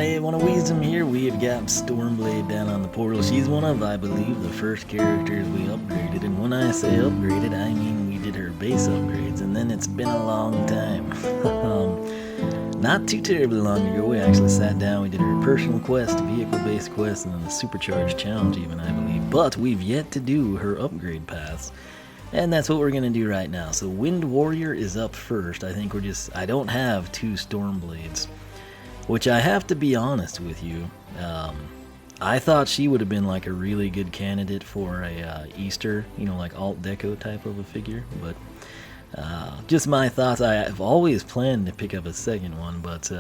everybody, one of Wisdom here. We have got Stormblade down on the portal. She's one of, I believe, the first characters we upgraded. And when I say upgraded, I mean we did her base upgrades. And then it's been a long time. Not too terribly long ago, we actually sat down. We did her personal quest, vehicle-based quest, and then the SuperChargers challenge even, I believe. But we've yet to do her upgrade paths. And that's what we're going to do right now. So Wind Warrior is up first. I think I don't have two Stormblades. Which I have to be honest with you, I thought she would have been like a really good candidate for a Easter, like alt deco type of a figure, but just my thoughts. I've always planned to pick up a second one, but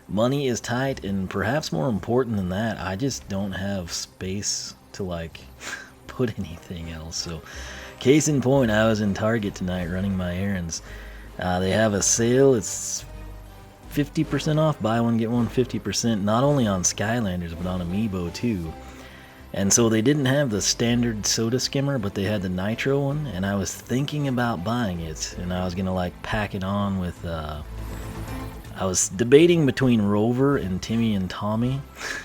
money is tight, and perhaps more important than that, I just don't have space to like put anything else. So case in point, I was in Target tonight running my errands. They have a sale. It's 50% off, buy one get one 50%, not only on Skylanders but on Amiibo too. And so they didn't have the standard soda skimmer, but they had the nitro one, and I was thinking about buying it, and I was gonna like pack it on with I was debating between Rover and Timmy and Tommy,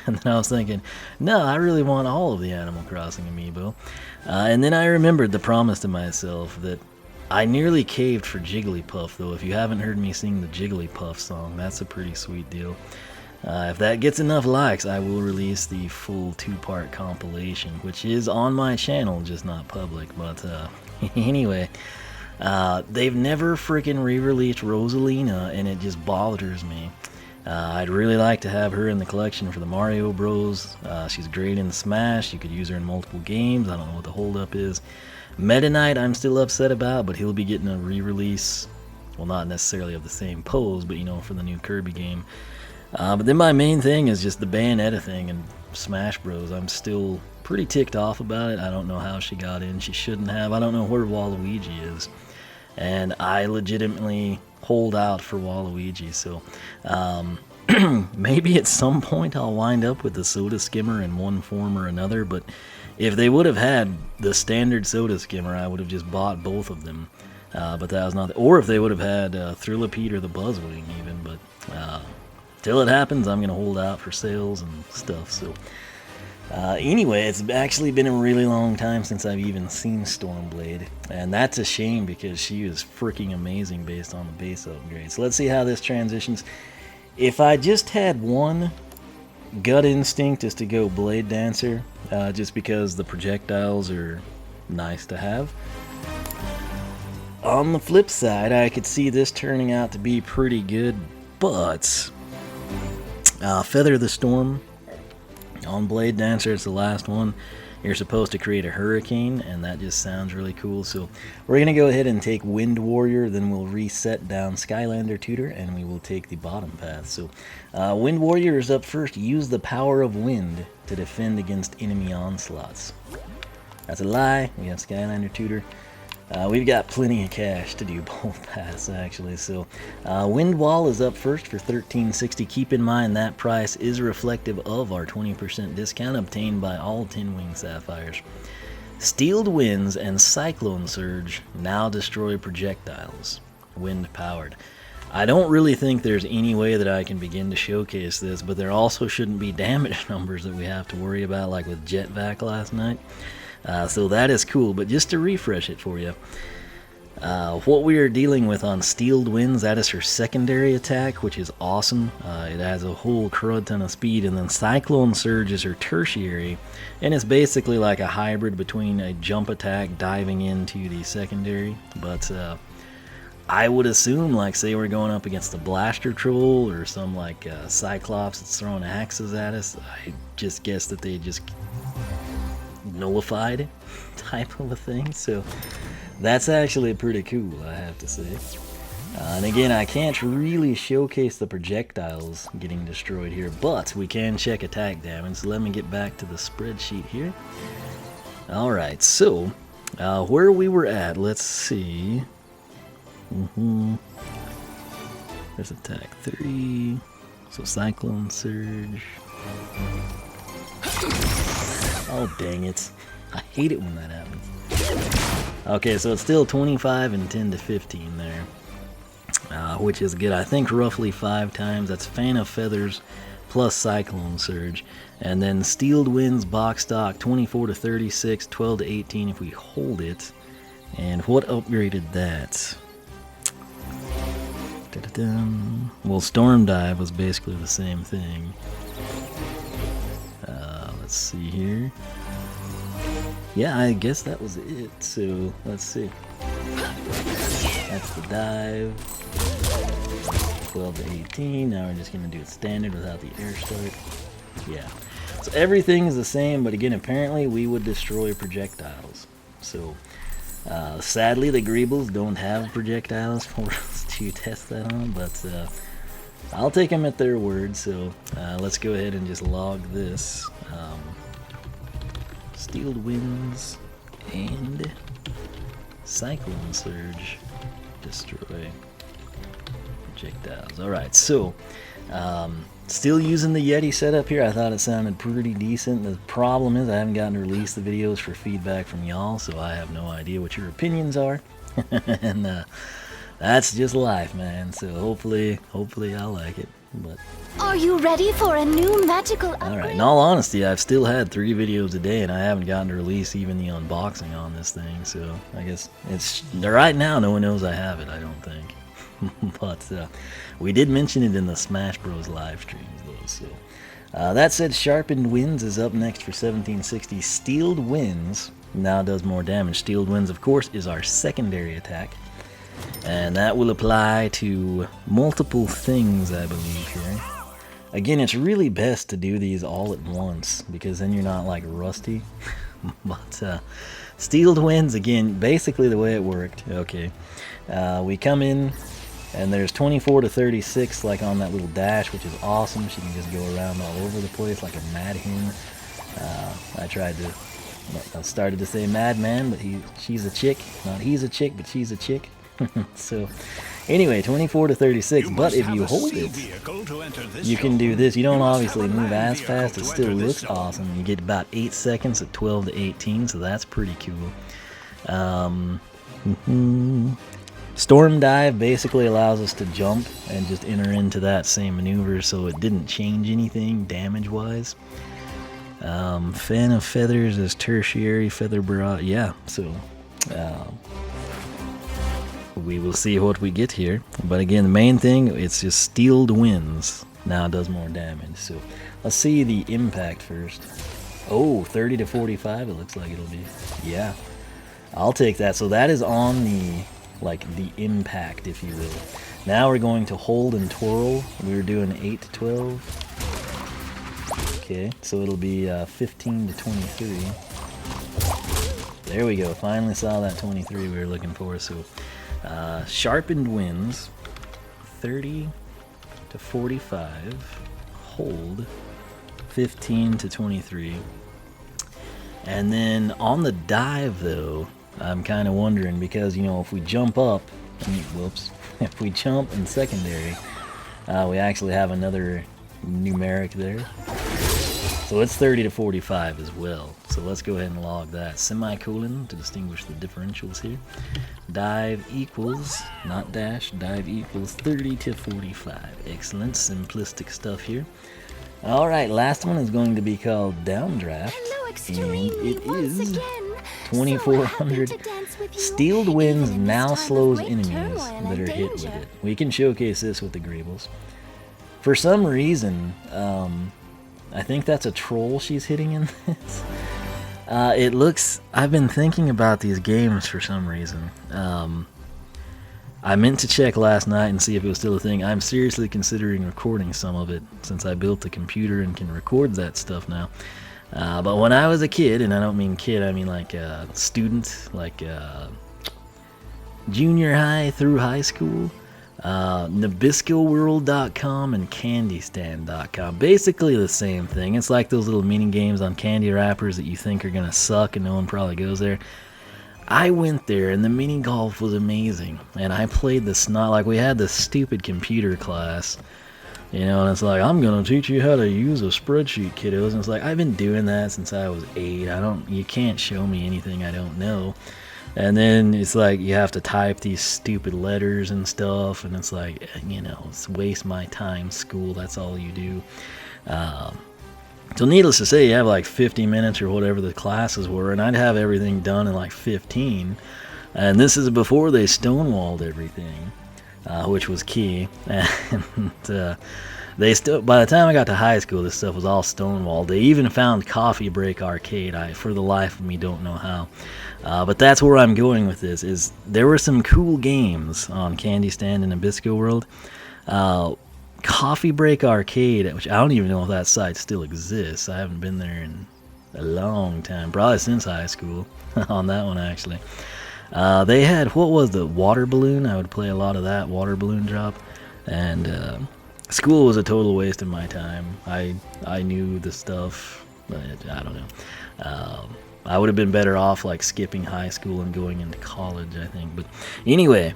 and then I was thinking, no, I really want all of the Animal Crossing Amiibo. And then I remembered the promise to myself that I nearly caved for Jigglypuff, though. If you haven't heard me sing the Jigglypuff song, that's a pretty sweet deal. If that gets enough likes, I will release the full 2-part compilation, which is on my channel, just not public. But anyway, they've never freaking re-released Rosalina, and it just bothers me. I'd really like to have her in the collection for the Mario Bros. She's great in Smash. You could use her in multiple games. I don't know what the holdup is. Meta Knight I'm still upset about, but he'll be getting a re-release, well, not necessarily of the same pose, but for the new Kirby game. But then my main thing is just the Bayonetta thing and Smash Bros. I'm still pretty ticked off about it. I don't know how she got in. She shouldn't have. I don't know where Waluigi is, and I legitimately hold out for Waluigi. So maybe at some point I'll wind up with the soda skimmer in one form or another, but if they would have had the standard soda skimmer, I would have just bought both of them. But that was not. Or if they would have had Thrillipede or the Buzzwing even. But till it happens, I'm going to hold out for sales and stuff. So anyway, it's actually been a really long time since I've even seen Stormblade. And that's a shame because she is freaking amazing based on the base upgrade. So let's see how this transitions. If I just had one gut instinct is to go Blade Dancer, just because the projectiles are nice to have. On the flip side, I could see this turning out to be pretty good, but Feather the Storm on Blade Dancer, it's the last one. You're supposed to create a hurricane, and that just sounds really cool. So we're going to go ahead and take Wind Warrior, then we'll reset down Skylander Tutor, and we will take the bottom path. So Wind Warrior is up first. Use the power of wind to defend against enemy onslaughts. That's a lie. We have Skylander Tutor. We've got plenty of cash to do both paths, actually. So Wind Wall is up first for $13.60. Keep in mind that price is reflective of our 20% discount obtained by all 10 Wing Sapphires. Steeled Winds and Cyclone Surge now destroy projectiles. Wind powered. I don't really think there's any way that I can begin to showcase this, but there also shouldn't be damage numbers that we have to worry about, like with Jetvac last night. So that is cool, but just to refresh it for you, what we are dealing with on Steeled Winds, that is her secondary attack, which is awesome. It has a whole crud ton of speed, and then Cyclone Surge is her tertiary, and it's basically like a hybrid between a jump attack diving into the secondary, but I would assume, like, say we're going up against a Blaster Troll or some, like, Cyclops that's throwing axes at us, I just guess that they just nullified type of a thing. So that's actually pretty cool, I have to say. And again, I can't really showcase the projectiles getting destroyed here, but we can check attack damage. So let me get back to the spreadsheet here. Alright, so where we were at, let's see. There's attack 3. So Cyclone Surge. Oh, dang it. I hate it when that happens. Okay, so it's still 25 and 10 to 15 there. Which is good. I think roughly 5 times. That's Fan of Feathers plus Cyclone Surge. And then Steeled Winds box stock 24 to 36, 12 to 18 if we hold it. And what upgraded that? Well, Storm Dive was basically the same thing. Let's see here. Yeah, I guess that was it. So let's see. That's the dive. 12 to 18. Now we're just gonna do it standard without the air start. Yeah. So everything is the same, but again, apparently we would destroy projectiles. So sadly, the Greebles don't have projectiles for us to test that on, but I'll take them at their word. So let's go ahead and just log this. Steeled Winds and Cyclone Surge destroy projectiles. Alright, so still using the Yeti setup here. I thought it sounded pretty decent. The problem is I haven't gotten to release the videos for feedback from y'all, so I have no idea what your opinions are. And that's just life, man. So hopefully I'll like it. But are you ready for a new magical upgrade? Alright, in all honesty, I've still had 3 videos a day and I haven't gotten to release even the unboxing on this thing, so I guess it's right now no one knows I have it, I don't think. But we did mention it in the Smash Bros live streams though, so that said, Sharpened Winds is up next for 1760. Steeled Winds now does more damage. Steeled Winds, of course, is our secondary attack. And that will apply to multiple things, I believe, here. Again, it's really best to do these all at once, because then you're not, like, rusty. But, Steeled Winds, again, basically the way it worked. Okay. We come in, and there's 24 to 36, like on that little dash, which is awesome. She can just go around all over the place like a mad hen. I started to say madman, but she's a chick. Not he's a chick, but she's a chick. So anyway, 24 to 36, but if you hold it, you can do this. You don't obviously move as fast, it still looks awesome. You get about 8 seconds at 12 to 18, so that's pretty cool. Storm Dive basically allows us to jump and just enter into that same maneuver, so it didn't change anything damage wise. Fan of Feathers is tertiary feather barrage. Yeah, so we will see what we get here. But again, the main thing, it's just Steeled Winds now does more damage. So let's see the impact first. Oh, 30 to 45 it looks like it'll be. Yeah, I'll take that. So that is on the, like, the impact, if you will. Now we're going to hold and twirl. We were doing 8 to 12. Okay, so it'll be 15 to 23. There we go. Finally saw that 23 we were looking for. So Sharpened Winds, 30 to 45, hold, 15 to 23. And then on the dive, though, I'm kind of wondering, because, you know, if we jump up, if we jump in secondary, we actually have another numeric there. So it's 30 to 45 as well. So let's go ahead and log that. Semicolon to distinguish the differentials here. Dive equals, not dash, dive equals 30 to 45. Excellent, simplistic stuff here. Alright, last one is going to be called Downdraft. And it is 2400. Steeled Winds now slows enemies that are hit with it. We can showcase this with the Greebles. For some reason, I think that's a troll she's hitting in this. It looks... I've been thinking about these games for some reason. I meant to check last night and see if it was still a thing. I'm seriously considering recording some of it, since I built a computer and can record that stuff now. But when I was a kid, and I don't mean kid, I mean like a student, like junior high through high school, NabiscoWorld.com and CandyStand.com. Basically the same thing. It's like those little mini games on candy wrappers that you think are going to suck and no one probably goes there. I went there and the mini golf was amazing. And I played the snot, like we had this stupid computer class, you know, and it's like, I'm going to teach you how to use a spreadsheet, kiddos. And it's like, I've been doing that since I was 8. You can't show me anything I don't know. And then it's like you have to type these stupid letters and stuff, and it's like, you know, it's waste my time, school, that's all you do. So needless to say, you have like 50 minutes or whatever the classes were, and I'd have everything done in like 15. And this is before they stonewalled everything, which was key. And they still, by the time I got to high school, this stuff was all stonewalled. They even found Coffee Break Arcade. I, for the life of me, don't know how. But that's where I'm going with this. Is there were some cool games on Candy Stand and Nabisco World. Coffee Break Arcade, which I don't even know if that site still exists. I haven't been there in a long time, probably since high school. On that one, actually. They had, what was the water balloon? I would play a lot of that, water balloon drop. And school was a total waste of my time. I knew the stuff, but I don't know. I would have been better off like skipping high school and going into college, I think. But anyway,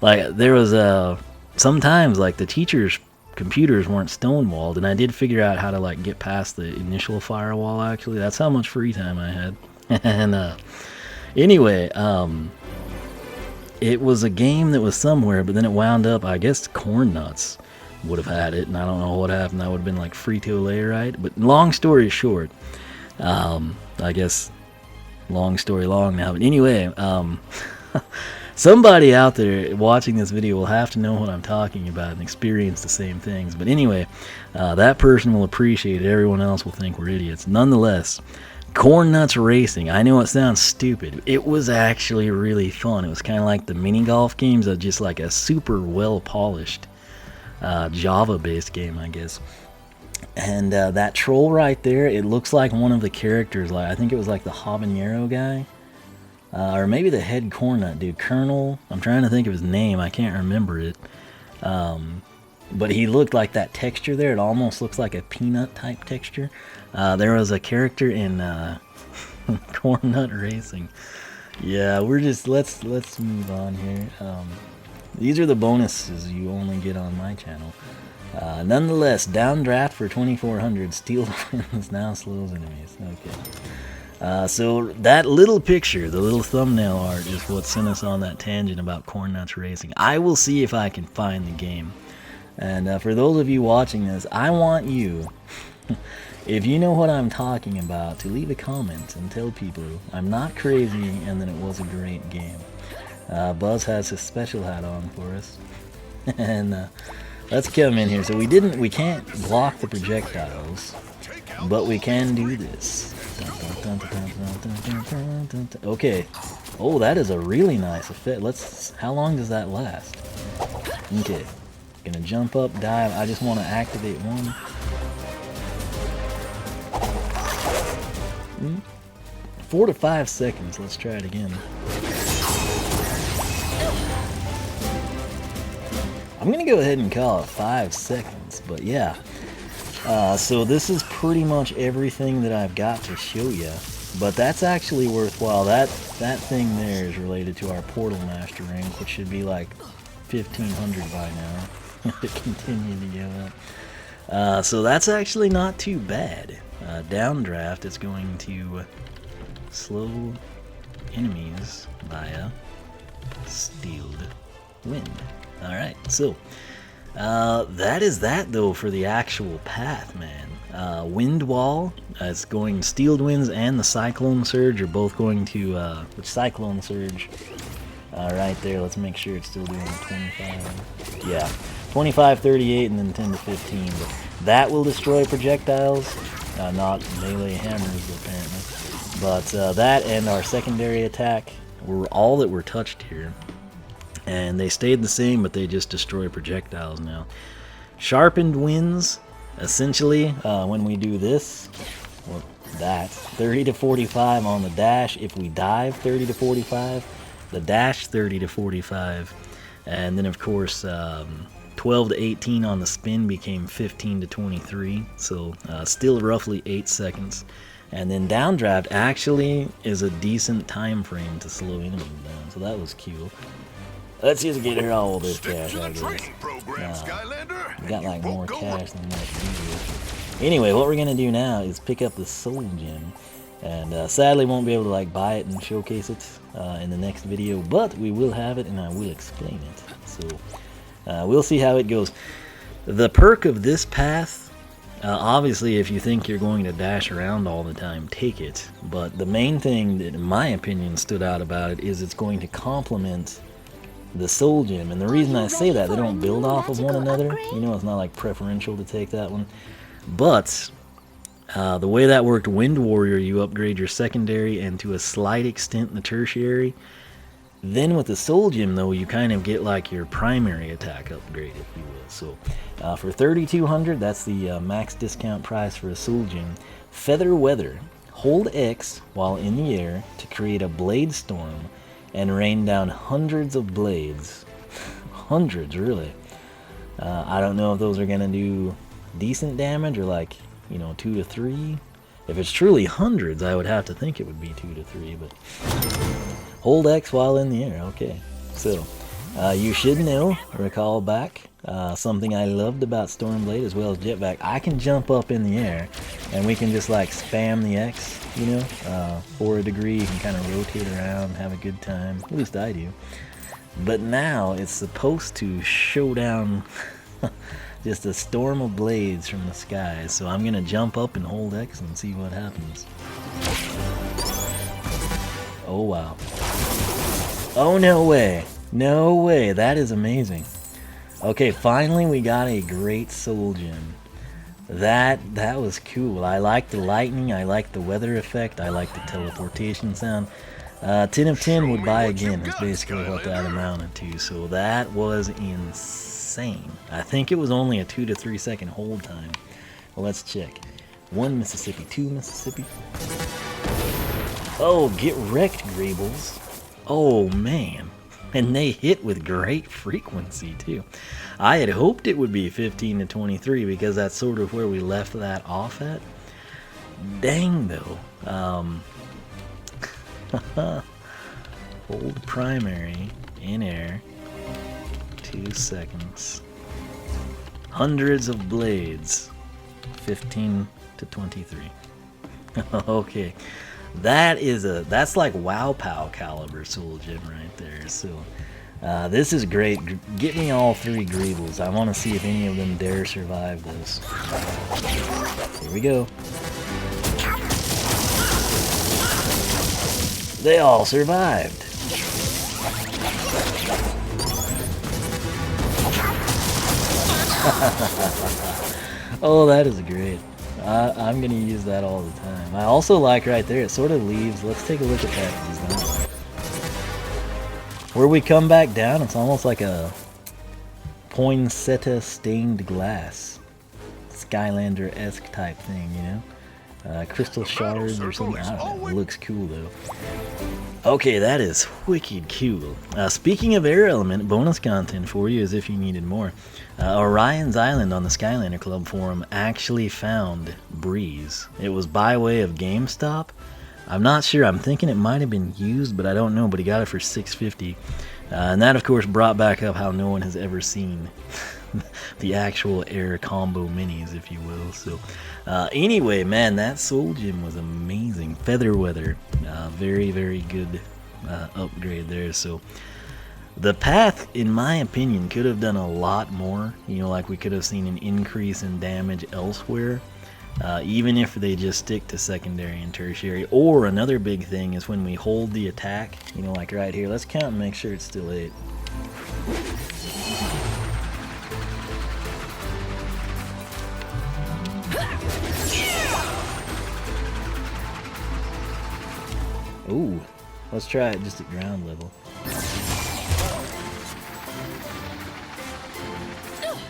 like there was sometimes like the teachers' computers weren't stonewalled, and I did figure out how to like get past the initial firewall. Actually, that's how much free time I had. And anyway, it was a game that was somewhere, but then it wound up, I guess Corn Nuts would have had it, and I don't know what happened. That would have been like Frito-Lay, right? But long story short, I guess long story long now. But anyway, somebody out there watching this video will have to know what I'm talking about and experience the same things. But anyway, that person will appreciate it. Everyone else will think we're idiots. Nonetheless, Corn Nuts Racing. I know it sounds stupid. It was actually really fun. It was kind of like the mini golf games, of just like a super well polished Java-based game, I guess. And that troll right there, it looks like one of the characters. Like I think it was like the habanero guy. Or maybe the head corn nut dude, Colonel. I'm trying to think of his name. I can't remember it. But he looked like that texture there. It almost looks like a peanut type texture. There was a character in Corn Nut Racing. Yeah, we're just let's move on here. These are the bonuses you only get on my channel. Nonetheless, downdraft for 2400. Steel wins now slows enemies. Okay. So that little picture, the little thumbnail art, is what sent us on that tangent about Corn Nuts Racing. I will see if I can find the game. And for those of you watching this, I want you, if you know what I'm talking about, to leave a comment and tell people I'm not crazy and that it was a great game. Buzz has his special hat on for us. And let's come in here. So we can't block the projectiles, but we can do this. Okay. Oh, that is a really nice effect. How long does that last? Okay. Gonna jump up, dive. I just want to activate one. 4 to 5 seconds. Let's try it again. I'm gonna go ahead and call it 5 seconds, but yeah. So this is pretty much everything that I've got to show you, but that's actually worthwhile. That thing there is related to our Portal Master rank, which should be like 1500 by now. It continued to go up. So that's actually not too bad. Downdraft is going to slow enemies via Steeled Wind. Alright, so that is that though for the actual path, man. Wind Wall is going, Steeled Winds and the Cyclone Surge are both going to, which Cyclone Surge, right there, let's make sure it's still doing 25. Yeah, 25, 38, and then 10 to 15. But that will destroy projectiles, not melee hammers apparently. But that and our secondary attack were all that were touched here. And they stayed the same, but they just destroy projectiles now. Sharpened Winds, essentially, when we do this, well, that, 30 to 45 on the dash. If we dive, 30 to 45. The dash, 30 to 45. And then, of course, 12 to 18 on the spin became 15 to 23. So, still roughly 8 seconds. And then downdraft actually is a decent time frame to slow enemies down. So that was cute. Let's just get her all this cash, I guess. We got like more cash than that video. Anyway, what we're gonna do now is pick up the Soul Gem, and sadly won't be able to like buy it and showcase it in the next video, but we will have it and I will explain it. So we'll see how it goes. The perk of this path, obviously if you think you're going to dash around all the time, take it. But the main thing that in my opinion stood out about it is it's going to complement the soul gem. And the reason I say that, they don't build off of one another. You know, it's not like preferential to take that one. But the way that worked, Wind Warrior, you upgrade your secondary and to a slight extent the tertiary. Then with the soul gem though, you kind of get like your primary attack upgrade, if you will. So for 3,200, that's the max discount price for a soul gem. Feather Weather. Hold X while in the air to create a blade storm and rain down hundreds of blades. Hundreds, really. I don't know if those are gonna do decent damage or like, you know, 2 to 3. If it's truly hundreds, I would have to think it would be 2 to 3, but hold X while in the air. Okay, so you should know, recall back, something I loved about Stormblade as well as Jetpack. I can jump up in the air and we can just like spam the X, you know, for a degree. You can kind of rotate around, have a good time. At least I do. But now it's supposed to show down just a storm of blades from the skies. So I'm gonna jump up and hold X and see what happens. Oh wow. Oh no way. No way. That is amazing. Okay, finally we got a great soul gem. That was cool. I like the lightning, I like the weather effect, I like the teleportation sound. 10 of 10 would buy again is basically what that amounted to. So that was insane. I think it was only a 2 to 3 second hold time. Well, let's check. 1 Mississippi, 2 Mississippi. Oh, get wrecked, Greebles. Oh man. And they hit with great frequency too. I had hoped it would be 15 to 23 because that's sort of where we left that off at. Dang though. Hold primary in air. 2 seconds. Hundreds of blades. 15 to 23. Okay. That's like Wow Pow caliber soul gem right there. So this is great. Get me all 3 Greebles. I want to see if any of them dare survive this. Here we go. They all survived. Oh, that is great. I'm going to use that all the time. I also like right there, it sort of leaves, let's take a look at that design. Where we come back down, it's almost like a poinsettia stained glass. Skylander-esque type thing, you know? Crystal shards or something, I don't know, it looks cool though. Okay, that is wicked cool. Speaking of air element, bonus content for you as if you needed more. Orion's Island on the Skylander Club forum actually found Breeze. It was by way of GameStop. I'm not sure, I'm thinking it might have been used, but I don't know, but he got it for $6.50. And that of course brought back up how no one has ever seen the actual air combo minis, if you will. So anyway, man, that soul gem was amazing. Feather Weather, very, very good upgrade there. So the path, in my opinion, could have done a lot more. You know, like we could have seen an increase in damage elsewhere, even if they just stick to secondary and tertiary. Or another big thing is when we hold the attack, you know, like right here, let's count and make sure it's still 8. Ooh, let's try it just at ground level.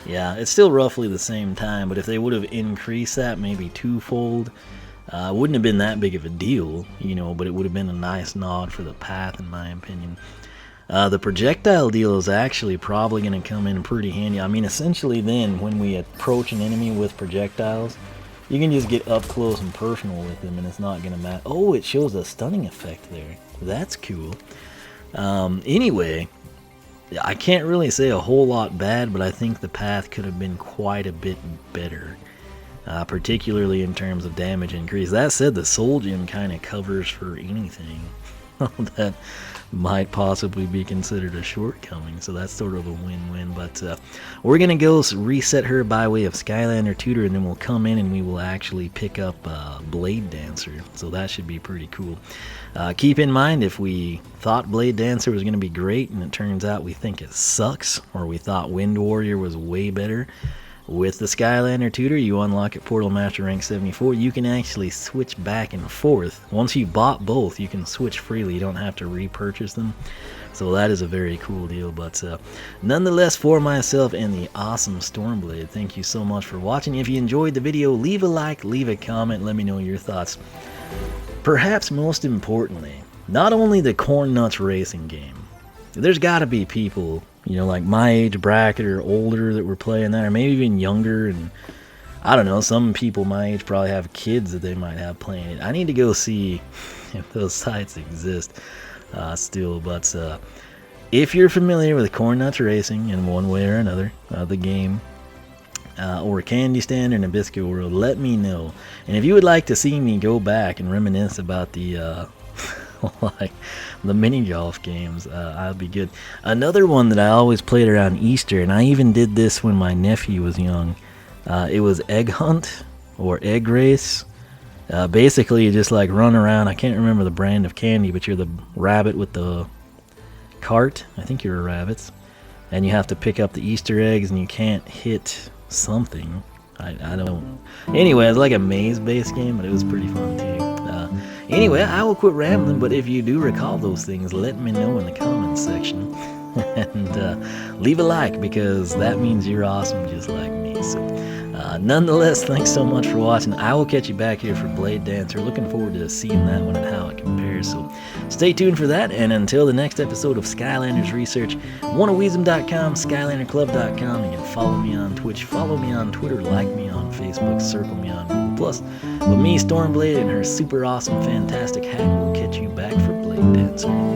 Yeah, it's still roughly the same time, but if they would have increased that maybe twofold, wouldn't have been that big of a deal, you know, but it would have been a nice nod for the path in my opinion. The projectile deal is actually probably going to come in pretty handy. I mean, essentially then, when we approach an enemy with projectiles, you can just get up close and personal with them and it's not going to matter. Oh, it shows a stunning effect there. That's cool. Anyway, I can't really say a whole lot bad, but I think the path could have been quite a bit better. Particularly in terms of damage increase. That said, the soul gem kind of covers for anything. that might possibly be considered a shortcoming, so that's sort of a win-win. But we're gonna go reset her by way of Skylander Tutor, and then we'll come in and we will actually pick up Blade Dancer, so that should be pretty cool. Keep in mind, if we thought Blade Dancer was gonna be great and it turns out we think it sucks, or we thought Wind Warrior was way better, with the Skylander Tutor, you unlock at Portal Master rank 74. You can actually switch back and forth. Once you bought both, you can switch freely. You don't have to repurchase them. So that is a very cool deal. But nonetheless, for myself and the awesome Stormblade, thank you so much for watching. If you enjoyed the video, leave a like, leave a comment, let me know your thoughts. Perhaps most importantly, not only the Corn Nuts Racing game. There's got to be people, you know, like my age bracket or older that were playing that, or maybe even younger, and I don't know, some people my age probably have kids that they might have playing it. I need to go see if those sites exist still, but if you're familiar with Corn Nuts Racing in one way or another, the game, or Candy Stand or Nabisco World, let me know. And if you would like to see me go back and reminisce about the like the mini golf games, I'll be good. Another one that I always played around Easter, and I even did this when my nephew was young, it was Egg Hunt or Egg Race. Basically you just like run around. I can't remember the brand of candy, but you're the rabbit with the cart. I think you're a rabbit, and you have to pick up the Easter eggs, and you can't hit something. I don't. Anyway, it's like a maze-based game, but it was pretty fun too. Anyway, I will quit rambling, but if you do recall those things, let me know in the comments section. And leave a like, because that means you're awesome just like me. So, nonetheless, thanks so much for watching. I will catch you back here for Blade Dancer. Looking forward to seeing that one and how it compares. So stay tuned for that, and until the next episode of Skylanders Research, oneofwisdom.com, SkylanderClub.com. You can follow me on Twitch, follow me on Twitter, like me on Facebook, circle me on Google+. But me, Stormblade, and her super awesome, fantastic hat will catch you back for Blade Dancer.